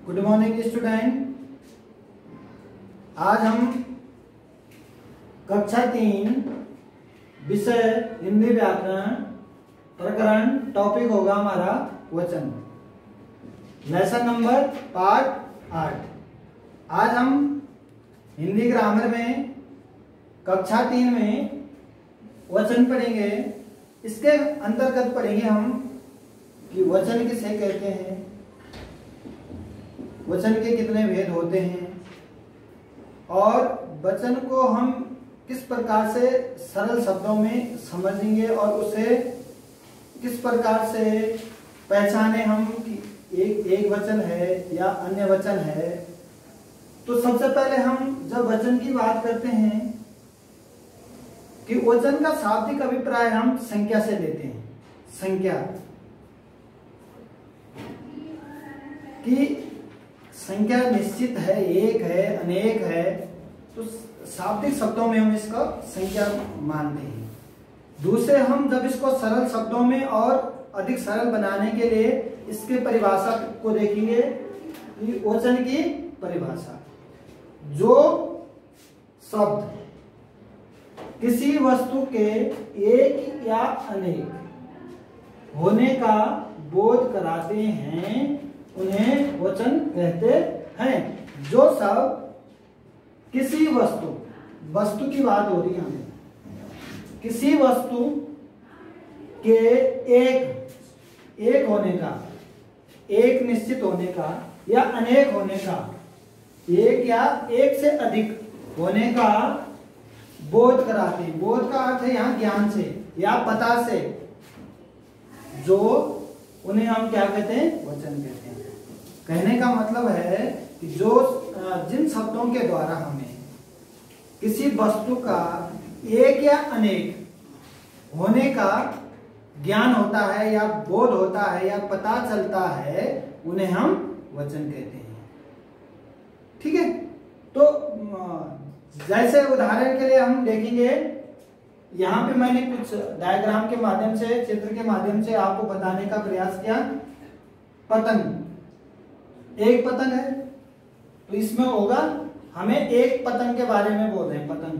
Good morning student. आज हम कक्षा 3 विषय हिंदी व्याकरण प्रकरण टॉपिक होगा हमारा वचन, लेसन नंबर पार्ट 8। आज हम हिंदी ग्रामर में कक्षा 3 में वचन पढ़ेंगे। इसके अंतर्गत पढ़ेंगे हम कि वचन किसे कहते हैं, वचन के कितने भेद होते हैं और वचन को हम किस प्रकार से सरल शब्दों में समझेंगे और उसे किस प्रकार से पहचाने हम कि एक वचन है या अन्य वचन है। तो सबसे पहले हम जब वचन की बात करते हैं कि वचन का शाब्दिक अभिप्राय हम संख्या से लेते हैं। संख्या की संख्या निश्चित है, एक है, अनेक है, तो शाब्दिक शब्दों में हम इसका संख्या मानते हैं। दूसरे हम जब इसको सरल शब्दों में और अधिक सरल बनाने के लिए इसके परिभाषा को देखेंगे कि वचन की परिभाषा, जो शब्द किसी वस्तु के एक या अनेक होने का बोध कराते हैं उन्हें वचन कहते हैं। जो सब किसी वस्तु की बात हो रही है हमें, किसी वस्तु के एक होने का, एक निश्चित होने का या अनेक होने का, एक या एक से अधिक होने का बोध कराते हैं। बोध का अर्थ है यहाँ ज्ञान से या पता से, जो उन्हें हम क्या कहते हैं, वचन कहते हैं। कहने का मतलब है कि जो जिन शब्दों के द्वारा हमें किसी वस्तु का एक या अनेक होने का ज्ञान होता है या बोध होता है या पता चलता है, उन्हें हम वचन कहते हैं। ठीक है, तो जैसे उदाहरण के लिए हम देखेंगे, यहाँ पे मैंने कुछ डायग्राम के माध्यम से, चित्र के माध्यम से आपको बताने का प्रयास किया। पतंग, एक पतंग है, तो इसमें होगा हमें एक पतंग के बारे में बोल रहे हैं, पतंग,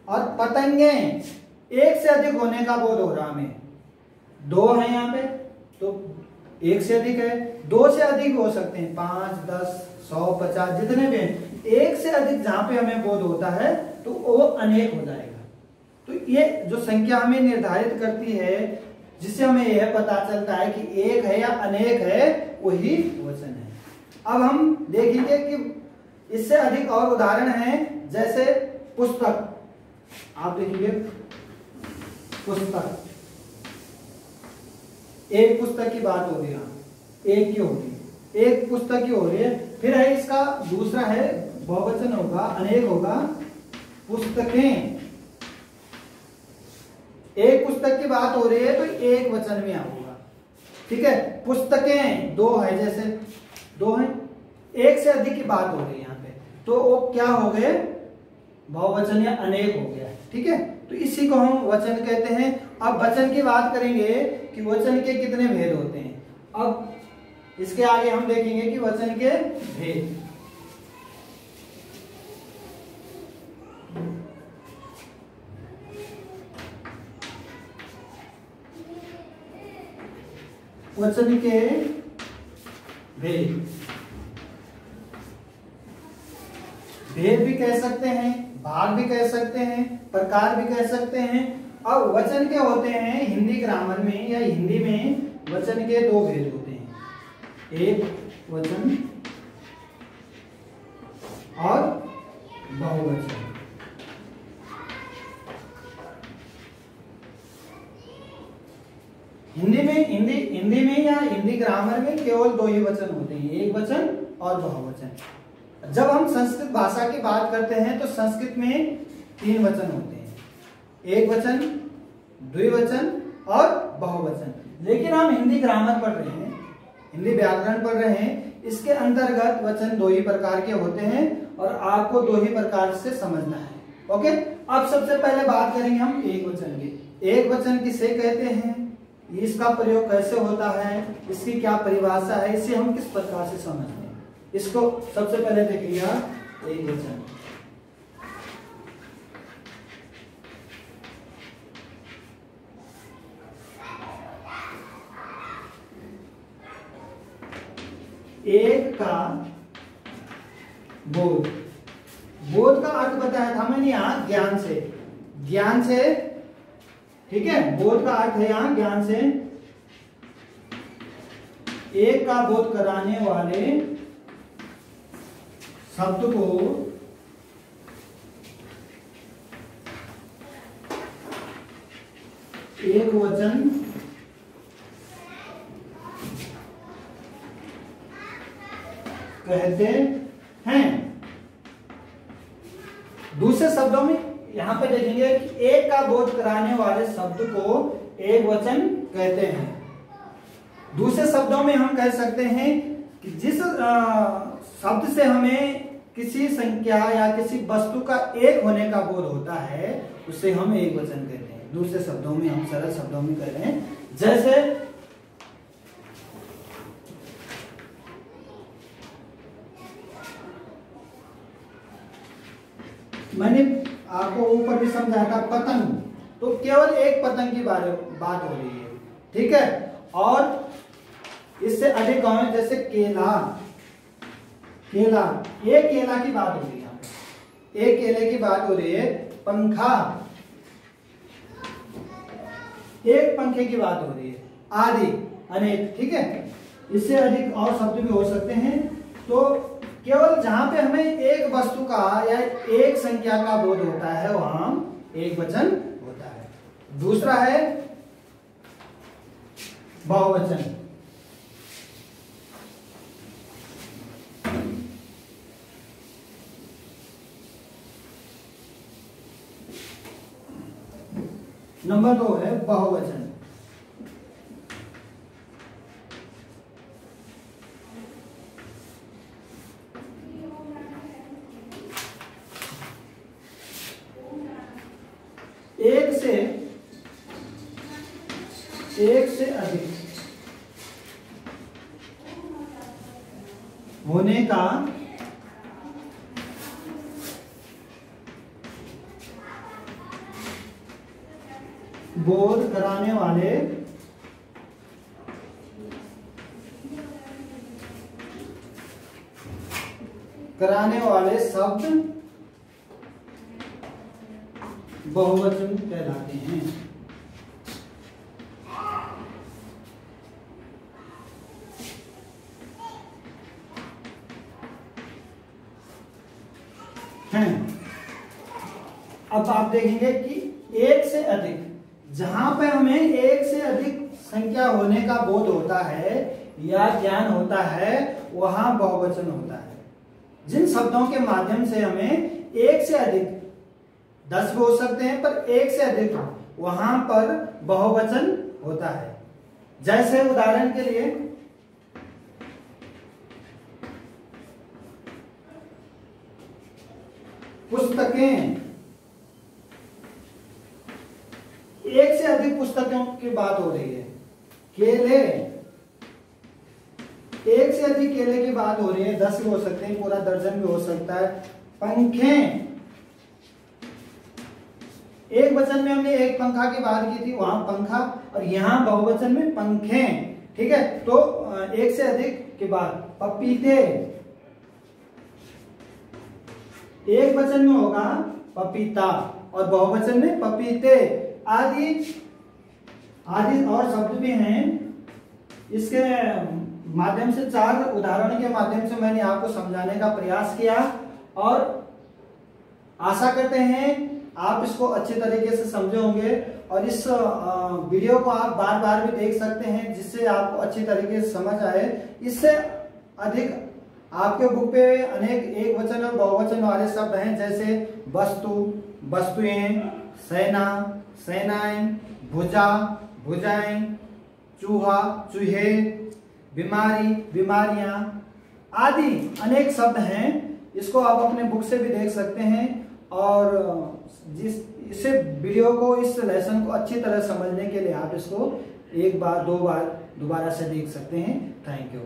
और पतंगे एक से अधिक होने का बोध हो रहा हमें। दो है यहाँ पे, तो एक से अधिक है, दो से अधिक हो सकते हैं, 5, 10, 100, 50 जितने भी हैं। एक से अधिक जहां पे हमें बोध होता है तो वो अनेक हो जाएगा। तो ये जो संख्या हमें निर्धारित करती है, जिससे हमें यह पता चलता है कि एक है या अनेक है, वही वचन है। अब हम देखेंगे कि इससे अधिक और उदाहरण हैं, जैसे पुस्तक। आप देखेंगे पुस्तक, एक पुस्तक की बात हो रही है, एक की हो रही है, एक पुस्तक की हो रही है। फिर है इसका दूसरा है, बहुवचन होगा, अनेक होगा, पुस्तकें। एक पुस्तक की बात हो रही है तो एक वचन में होगा। ठीक है, पुस्तकें दो है, जैसे दो है, एक से अधिक की बात हो रही है यहाँ पे, तो वो क्या हो गए, बहुवचन या अनेक हो गया। ठीक है, तो इसी को हम वचन कहते हैं। अब वचन की बात करेंगे कि वचन के कितने भेद होते हैं। अब इसके आगे हम देखेंगे कि वचन के भेद। वचन के भेद, भेद भी कह सकते हैं, भाग भी कह सकते हैं, प्रकार भी कह सकते हैं। अब वचन के होते हैं हिंदी ग्रामर में या हिंदी में वचन के दो भेद होते हैं, एक वचन और बहुवचन। हिंदी में या हिंदी ग्रामर में केवल दो ही वचन होते हैं, एक वचन और बहुवचन। जब हम संस्कृत भाषा की बात करते हैं तो संस्कृत में 3 वचन होते हैं, एक वचन, द्विवचन और बहुवचन। लेकिन हम हिंदी ग्रामर पढ़ रहे हैं, हिंदी व्याकरण पढ़ रहे हैं, इसके अंतर्गत वचन दो ही प्रकार के होते हैं और आपको दो ही प्रकार से समझना है। ओके, अब सबसे पहले बात करेंगे हम एक वचन की। एक वचन किसे कहते हैं, इसका प्रयोग कैसे होता है, इसकी क्या परिभाषा है, इसे हम किस प्रकार से समझते हैं। इसको सबसे पहले देख लिया एक वचन। एक का बोध, बोध का अर्थ बताया था मैंने यहां ज्ञान से, ज्ञान से, ठीक है। बोध का अर्थ है यहां ज्ञान से। एक का बोध कराने वाले शब्द को एक वचन कहते हैं। दूसरे शब्दों में यहां पे देखेंगे कि एक का बोध कराने वाले शब्द को एक वचन कहते हैं। दूसरे शब्दों में हम कह सकते हैं कि जिस शब्द से हमें किसी संख्या या किसी वस्तु का एक होने का बोध होता है उसे हम एक वचन कहते हैं। दूसरे शब्दों में हम सरल शब्दों में कह रहे हैं, जैसे मैंने आपको ऊपर भी समझाया था पतंग, तो केवल एक पतंग की बात हो रही है, ठीक है। और इससे अधिक है, जैसे केला, केला, एक केला की बात हो रही है, एक केले की बात हो रही है। पंखा, एक पंखे की बात हो रही है, आदि अनेक, ठीक है। इससे अधिक और शब्द भी हो सकते हैं। तो केवल जहां पे हमें एक वस्तु का या एक संख्या का बोध होता है वहां एक वचन होता है। दूसरा है बहुवचन। नंबर 2 है बहुवचन। एक से अधिक होने का बोध कराने वाले शब्द बहुवचन कहलाते हैं। अब आप देखेंगे कि एक से अधिक, जहां पे हमें एक से अधिक संख्या होने का बोध होता है या ज्ञान होता है वहां बहुवचन होता है। जिन शब्दों के माध्यम से हमें एक से अधिक, 10 भी हो सकते हैं पर एक से अधिक, वहां पर बहुवचन होता है। जैसे उदाहरण के लिए पुस्तकें, एक से अधिक पुस्तकों की बात हो रही है। केले, एक से अधिक केले की बात हो रही है, 10 भी हो सकते हैं, पूरा दर्जन भी हो सकता है। पंखे, एक वचन में हमने एक पंखा की बात की थी, वहां पंखा, और यहां बहुवचन में पंखे, ठीक है। तो एक से अधिक की बात। पपीते, एक वचन में होगा पपीता और बहुवचन में पपीते, आदि आदि और शब्द भी हैं। इसके माध्यम से 4 उदाहरण के माध्यम से मैंने आपको समझाने का प्रयास किया और आशा करते हैं आप इसको अच्छे तरीके से समझे होंगे। और इस वीडियो को आप बार बार भी देख सकते हैं जिससे आपको अच्छी तरीके से समझ आए। इससे अधिक आपके बुक पे अनेक एक वचन और बहुवचन वाले शब्द हैं, जैसे वस्तु, वस्तुएं, सेना, सेनाएं, भुजा, भुजाएं, चूहा, चूहे, बीमारी, बीमारियां आदि अनेक शब्द हैं। इसको आप अपने बुक से भी देख सकते हैं और इसे वीडियो को, इस लेसन को अच्छी तरह समझने के लिए आप इसको एक बार, 2 बार दोबारा से देख सकते हैं। Thank you.